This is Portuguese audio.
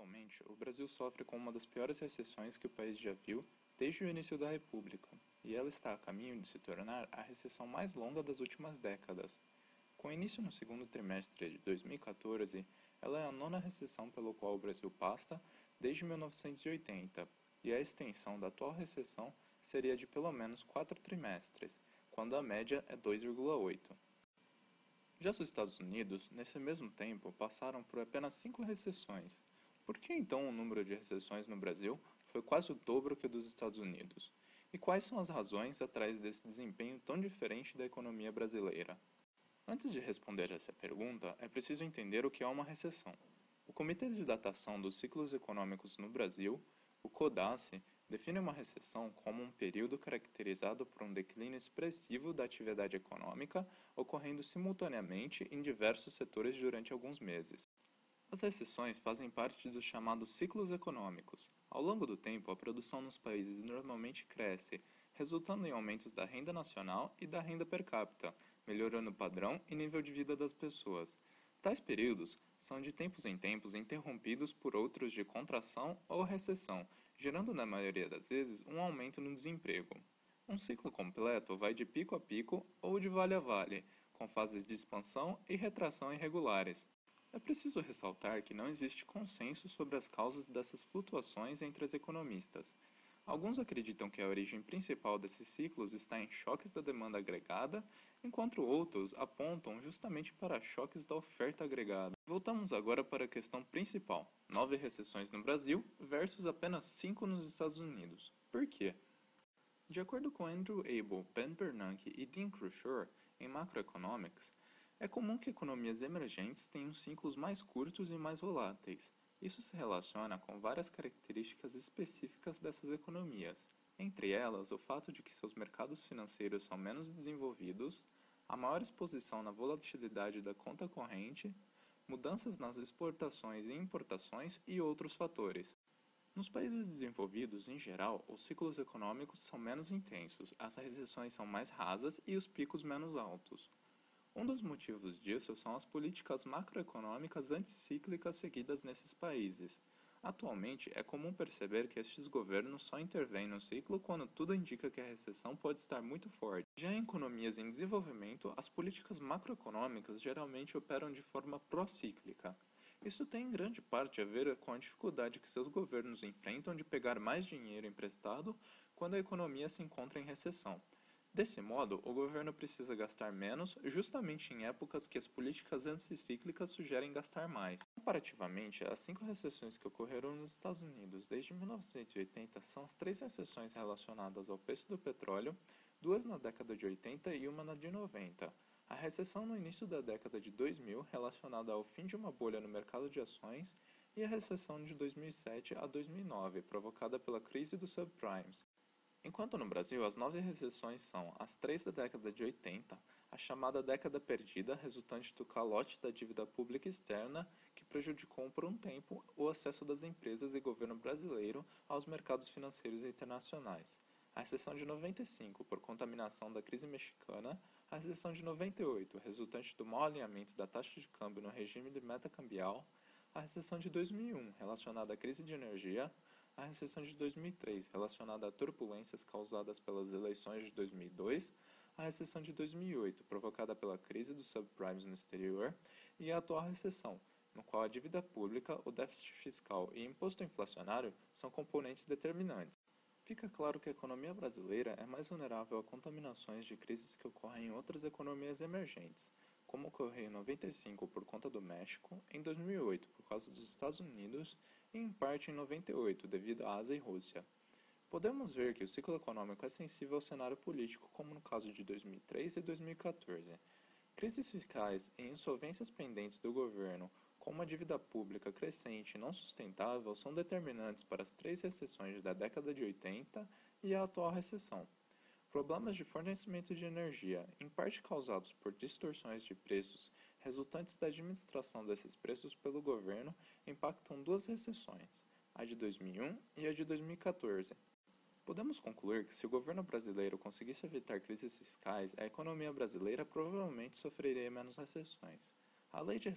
Atualmente, o Brasil sofre com uma das piores recessões que o país já viu desde o início da República, e ela está a caminho de se tornar a recessão mais longa das últimas décadas. Com início no segundo trimestre de 2014, ela é a nona recessão pelo qual o Brasil passa desde 1980, e a extensão da atual recessão seria de pelo menos 4 trimestres, quando a média é 2,8. Já os Estados Unidos, nesse mesmo tempo, passaram por apenas 5 recessões. Por que então o número de recessões no Brasil foi quase o dobro que o dos Estados Unidos? E quais são as razões atrás desse desempenho tão diferente da economia brasileira? Antes de responder essa pergunta, é preciso entender o que é uma recessão. O Comitê de Datação dos Ciclos Econômicos no Brasil, o CODACE, define uma recessão como um período caracterizado por um declínio expressivo da atividade econômica ocorrendo simultaneamente em diversos setores durante alguns meses. As recessões fazem parte dos chamados ciclos econômicos. Ao longo do tempo, a produção nos países normalmente cresce, resultando em aumentos da renda nacional e da renda per capita, melhorando o padrão e nível de vida das pessoas. Tais períodos são de tempos em tempos interrompidos por outros de contração ou recessão, gerando na maioria das vezes um aumento no desemprego. Um ciclo completo vai de pico a pico ou de vale a vale, com fases de expansão e retração irregulares. É preciso ressaltar que não existe consenso sobre as causas dessas flutuações entre os economistas. Alguns acreditam que a origem principal desses ciclos está em choques da demanda agregada, enquanto outros apontam justamente para choques da oferta agregada. Voltamos agora para a questão principal: 9 recessões no Brasil versus apenas 5 nos Estados Unidos. Por quê? De acordo com Andrew Abel, Ben Bernanke e Dean Krushore, em Macroeconomics, é comum que economias emergentes tenham ciclos mais curtos e mais voláteis. Isso se relaciona com várias características específicas dessas economias, entre elas o fato de que seus mercados financeiros são menos desenvolvidos, a maior exposição na volatilidade da conta corrente, mudanças nas exportações e importações e outros fatores. Nos países desenvolvidos, em geral, os ciclos econômicos são menos intensos, as recessões são mais rasas e os picos menos altos. Um dos motivos disso são as políticas macroeconômicas anticíclicas seguidas nesses países. Atualmente, é comum perceber que estes governos só intervêm no ciclo quando tudo indica que a recessão pode estar muito forte. Já em economias em desenvolvimento, as políticas macroeconômicas geralmente operam de forma procíclica. Isso tem em grande parte a ver com a dificuldade que seus governos enfrentam de pegar mais dinheiro emprestado quando a economia se encontra em recessão. Desse modo, o governo precisa gastar menos justamente em épocas que as políticas anticíclicas sugerem gastar mais. Comparativamente, as 5 recessões que ocorreram nos Estados Unidos desde 1980 são as 3 recessões relacionadas ao preço do petróleo, 2 na década de 80 e uma na de 90. A recessão no início da década de 2000 relacionada ao fim de uma bolha no mercado de ações e a recessão de 2007 a 2009, provocada pela crise dos subprimes. Enquanto no Brasil as 9 recessões são as 3 da década de 80, a chamada década perdida resultante do calote da dívida pública externa que prejudicou por um tempo o acesso das empresas e governo brasileiro aos mercados financeiros internacionais. A recessão de 95 por contaminação da crise mexicana, a recessão de 98 resultante do mau alinhamento da taxa de câmbio no regime de meta cambial, a recessão de 2001 relacionada à crise de energia, a recessão de 2003, relacionada a turbulências causadas pelas eleições de 2002, a recessão de 2008, provocada pela crise dos subprimes no exterior, e a atual recessão, no qual a dívida pública, o déficit fiscal e imposto inflacionário são componentes determinantes. Fica claro que a economia brasileira é mais vulnerável a contaminações de crises que ocorrem em outras economias emergentes, como ocorreu em 95 por conta do México, em 2008 por causa dos Estados Unidos e em parte em 98 devido à Ásia e Rússia. Podemos ver que o ciclo econômico é sensível ao cenário político, como no caso de 2003 e 2014. Crises fiscais e insolvências pendentes do governo, com uma dívida pública crescente e não sustentável, são determinantes para as 3 recessões da década de 80 e a atual recessão. Problemas de fornecimento de energia, em parte causados por distorções de preços resultantes da administração desses preços pelo governo, impactam 2 recessões, a de 2001 e a de 2014. Podemos concluir que se o governo brasileiro conseguisse evitar crises fiscais, a economia brasileira provavelmente sofreria menos recessões. A lei de